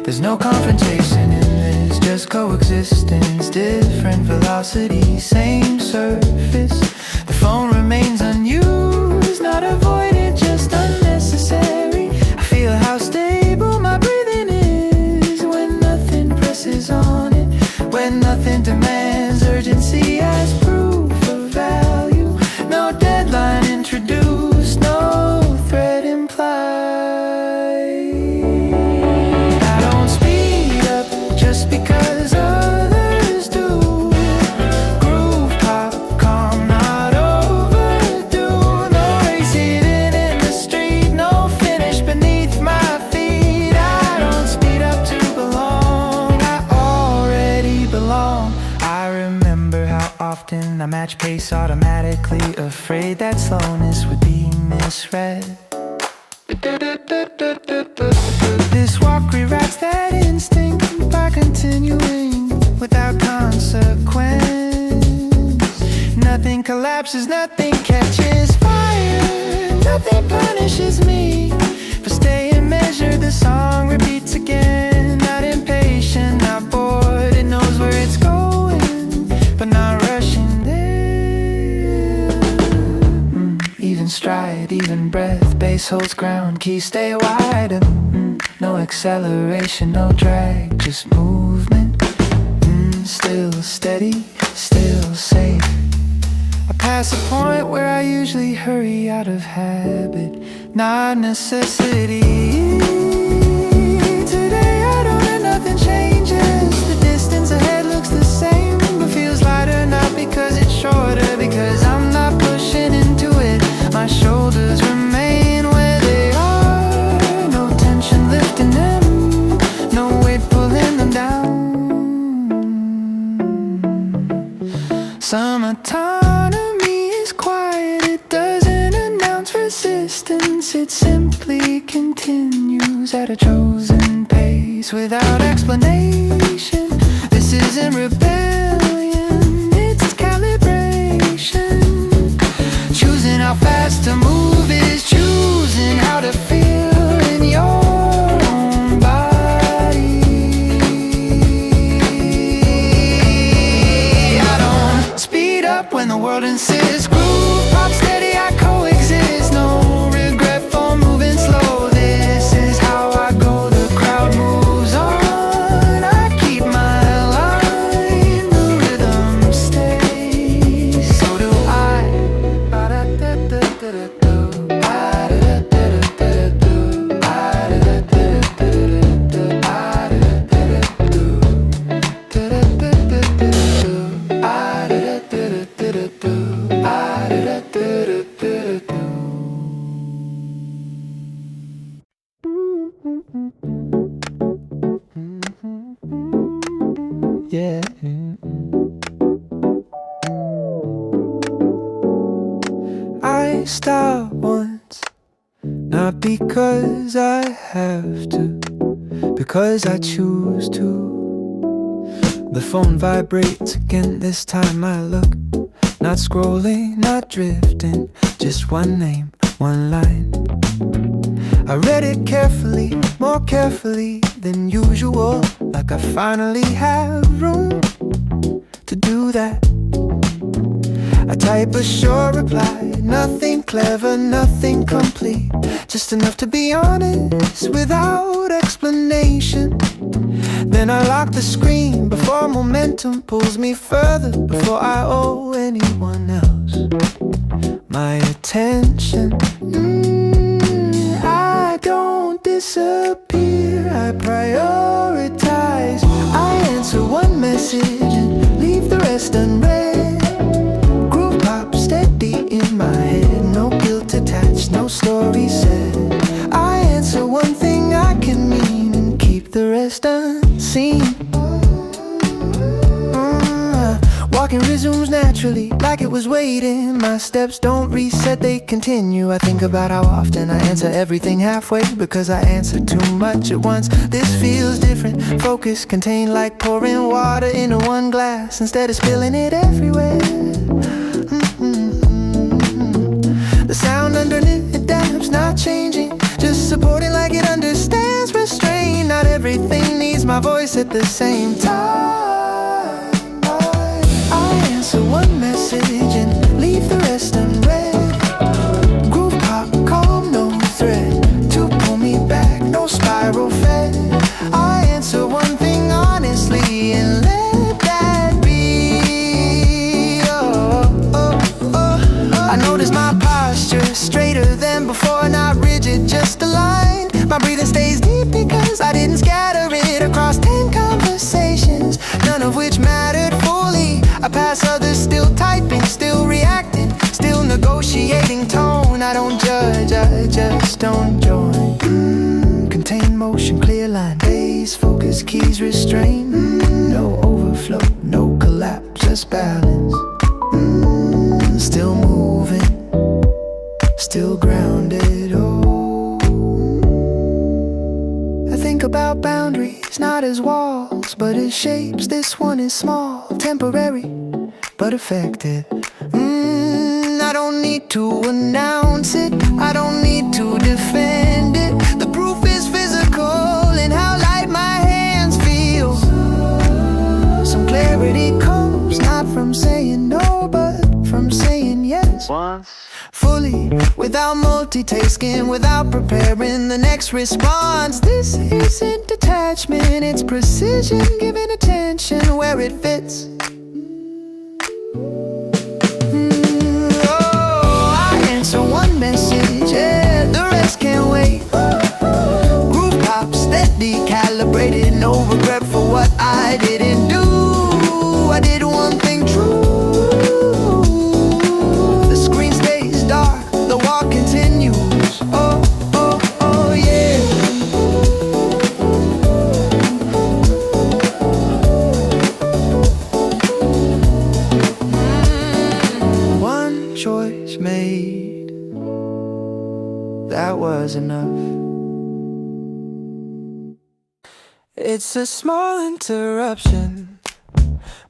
There's no confrontation in this, just coexistence. Different velocity, same surface. The phone remains unused, not avoided, just unnecessary. I feel how stable my breathing is when nothing presses on it, when nothing demands urgency as proof of value. No deadline introduced, no threat implied. I don't speed up just because others do. Groove pop, calm, not overdue. No race hidden in the street, no finish beneath my feet. I don't speed up to belong, I already belong. I remember how often I match pace automatically, afraid that slowness would be misread. This walk rewrites that instinct by continuing without consequence. Nothing collapses, nothing catches fire, nothing punishes me for staying measured. The song repeats again, not impatient, not bored. It knows where it's going, but not rushing there. Even stride, even breath, bass holds ground, keys stay wide. No acceleration, no drag, just movement. Still steady, still safe. I pass a point where I usually hurry out of habit, not necessity. Today I don't let nothing changes. The distance ahead looks the same, but feels lighter, not because it's shorter, because I'm not pushing into it. My shoulders remain where they are, no tension lifting them, no weight pulling them down. Some autonomy is quiet, it doesn't announce resistance, it simply continues at a chosen pace without explanation. This isn't rebellion, it's calibration. Choosing how fast to move is choosing how to feel in your own body. up when the world insists. Groove pop steady, I coexist. No regret for moving slow. This is how I go, the crowd moves on. I keep my line, the rhythm stays. So do I. Yeah. I stop once, not because I have to, because I choose to. The phone vibrates again, this time I look. Not scrolling, not drifting, just one name, one line. I read it carefully, more carefully than usual, like I finally have room to do that. I type a short reply, nothing clever, nothing complete, just enough to be honest without explanation. Then I lock the screen before momentum pulls me further, before I owe anyone else my attention. I don't disappear, I prioritize. I answer one message and leave the rest unread. Groove pop steady in my head, no guilt attached, no story said. I answer one thing I can mean and keep the rest unseen. Walking resumes naturally, like it was waiting. My steps don't reset, they continue. I think about how often I answer everything halfway, because I answer too much at once. This feels different, focus contained, like pouring water into one glass instead of spilling it everywhere. The sound underneath adapts, not changing, just supporting like it understands restraint. Not everything needs my voice at the same time. So one message and leave the rest unread. Groove pop, calm, no thread to pull me back, no spiral fed. I answer one thing honestly and let that be. I notice my posture straighter than before, not rigid, just aligned. My breathing stays deep because I didn't scatter it across 10 conversations, none of which mattered fully. I pass others, still typing, still reacting, still negotiating tone. I don't judge, I just don't join. Contain motion, clear line, base, focus, keys, restraint. No overflow, no collapse, just balance. Still moving, still grounded, oh. I think about boundaries, not as walls, but as shapes. This one is small, temporary, but effective. I don't need to announce it, I don't need to defend it. The proof is physical in how light my hands feel. Some clarity comes not from saying no, but from saying yes once, fully, without multitasking, without preparing the next response. This isn't detachment, it's precision, giving attention where it fits. So one message, yeah, the rest can't wait. Groove pop steady, calibrated, no regret for what I didn't do. I did one thing true. The screen stays dark, the walk continues. Oh, oh, oh, yeah. One choice made, that was enough. It's a small interruption,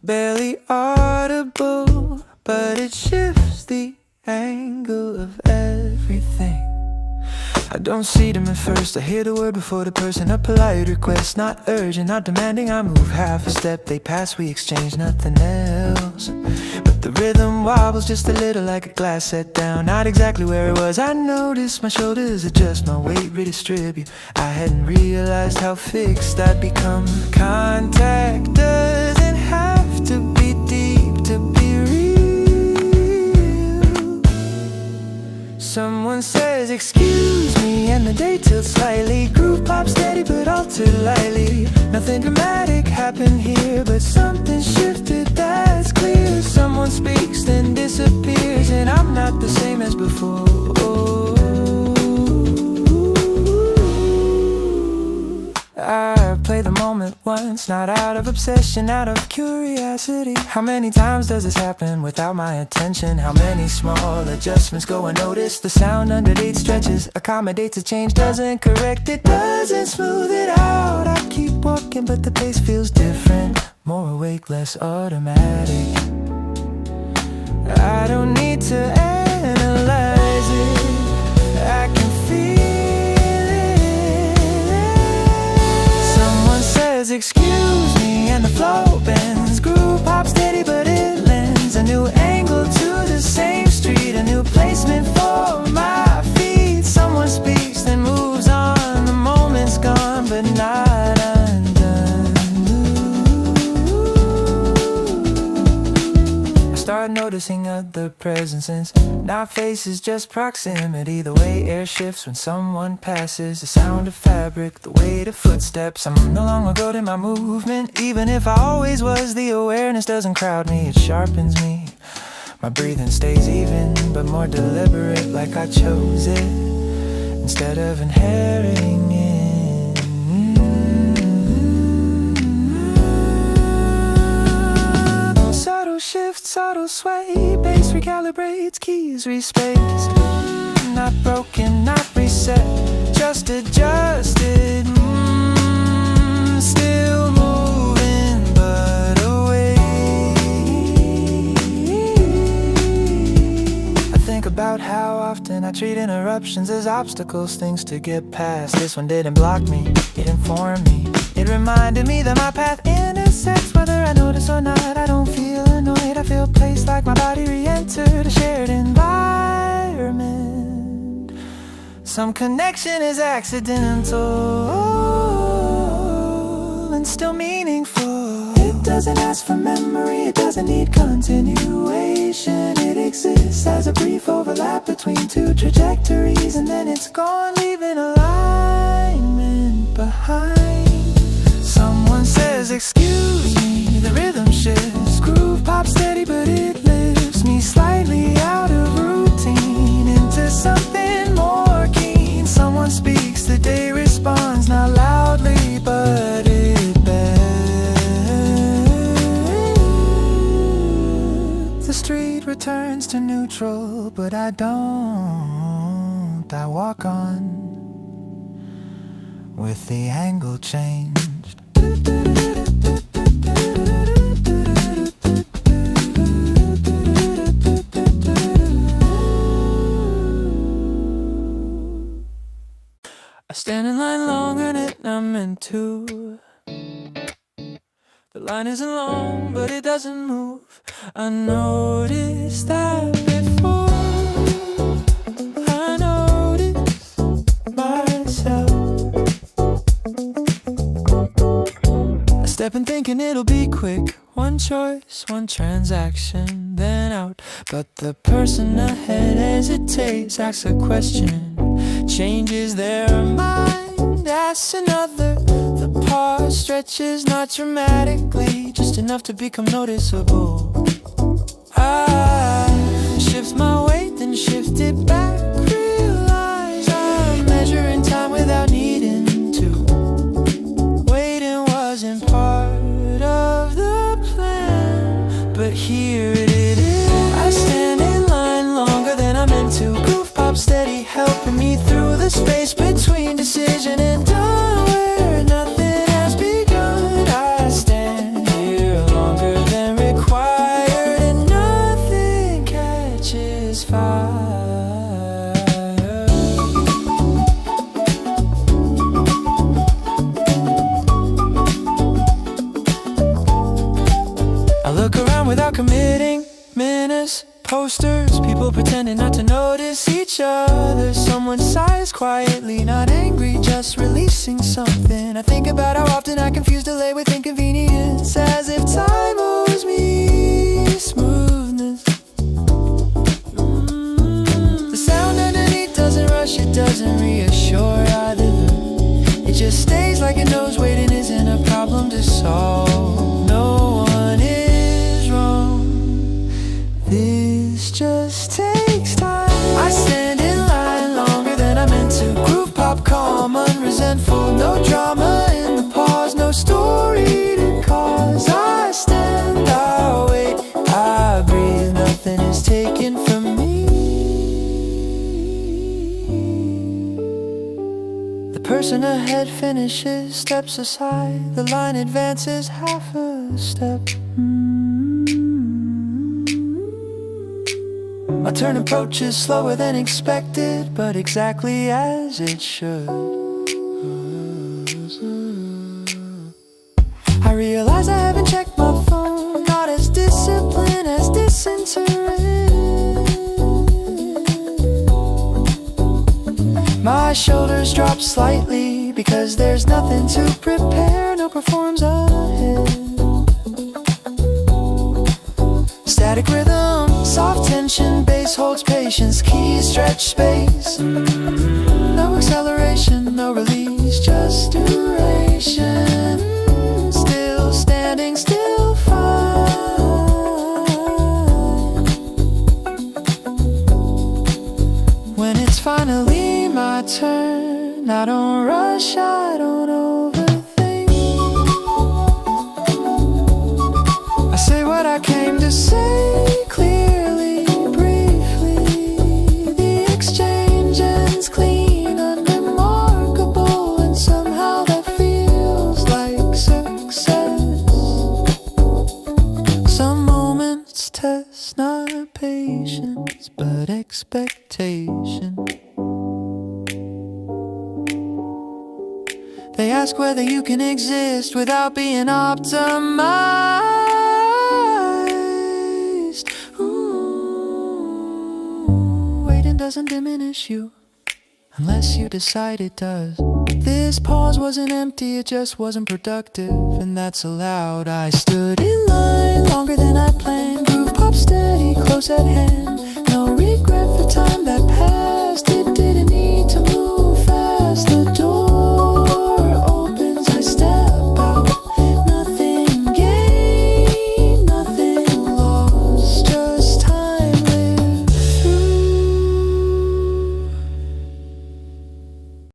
barely audible, but it shifts the angle of everything. I don't see them at first, I hear the word before the person. A polite request, not urgent, not demanding. I move half a step, they pass, we exchange nothing else but the rhythm rhythm wobbles just a little like a glass set down. Not exactly where it was, I noticed my shoulders adjust, my weight redistribute. I hadn't realized how fixed I'd become. Contact doesn't have to be deep to be real. Someone says excuse me and the day tilts slightly. Groove pop steady but altered lightly. Nothing dramatic happened here, but something shifted, that's clear. Someone speaks then disappears, and I'm not the same as before. I play the moment once, not out of obsession, out of curiosity. How many times does this happen without my attention? How many small adjustments go unnoticed? The sound underneath stretches, accommodates a change, doesn't correct it, doesn't smooth it out. I keep walking but the pace feels different, more awake, less automatic. I don't need to analyze it, I can feel it. Someone says excuse me and the flow bends. Groove pop steady but it lends a new angle to the same street, a new placement for my feet. Someone speaks then moves on, the moment's gone but not undone. I start noticing other presences, not faces, just proximity. The way air shifts when someone passes, the sound of fabric, the weight of footsteps. I'm no longer good in my movement, even if I always was. The awareness doesn't crowd me, it sharpens me. My breathing stays even, but more deliberate, like I chose it instead of inheriting it. Subtle shift, subtle sway, bass recalibrates, keys respace. Not broken, not reset, just adjusted. Still moving, but away. I think about how often I treat interruptions as obstacles, things to get past. This one didn't block me, it informed me. It reminded me that my path intersects, whether I notice or not. I don't feel annoyed, I feel placed like my body re-entered a shared environment. Some connection is accidental and still meaningful. It doesn't ask for memory, it doesn't need continuation. It exists as a brief overlap between two trajectories, and then it's gone, leaving alignment behind. Someone says excuse me, the rhythm shifts. Groove pop steady but it lifts me slightly out of routine into something more keen. Someone speaks, the day responds, not loudly but it bends. The street returns to neutral, but I don't. I walk on with the angle changed. I stand in line longer than I'm meant to. The line isn't long, but it doesn't move. I noticed that before. I noticed myself. I step in thinking it'll be quick. One choice, one transaction, then out. But the person ahead hesitates, asks a question, changes their mind, asks another. The pause stretches not dramatically, just enough to become noticeable. I shift my weight, then shift it back. Realize I'm measuring time without needing to. Waiting wasn't part of the plan, but here it is. I stand in line longer than I'm meant to. Groove pop steady, helping me through the space between decision and done, where nothing has begun. I stand here longer than required, and nothing catches fire. I look around without committing, minutes Posters, people pretending not to notice each other. Someone sighs quietly, not angry, just releasing something. I think about how often I confuse delay with inconvenience, as if time owes me smoothness. The sound underneath doesn't rush, it doesn't reassure either. It just stays like it knows waiting isn't a problem to solve. No one is wrong. This just takes time. I stand in line longer than I meant to. Groove pop calm, unresentful. No drama in the pause, no story to cause. I stand, I wait, I breathe. Nothing is taken from me. The person ahead finishes, steps aside. The line advances half a step. My turn approaches slower than expected, but exactly as it should. I realize I haven't checked my phone, not as disciplined as disinterest. My shoulders drop slightly because there's nothing to prepare, no performs ahead. Static rhythm, soft tension, bass holds patience, keys stretch space. No acceleration, no release, just duration. Still standing, still fine. When it's finally my turn, I don't rush, I don't overthink. I say what I came to say clearly, briefly. The exchange ends clean, unremarkable, and somehow that feels like success. Some moments test not patience, but expectation. They ask whether you can exist without being optimized. Ooh, waiting doesn't diminish you unless you decide it does. This pause wasn't empty, it just wasn't productive, and that's allowed. I stood in line longer than I planned. Groove pop steady, close at hand.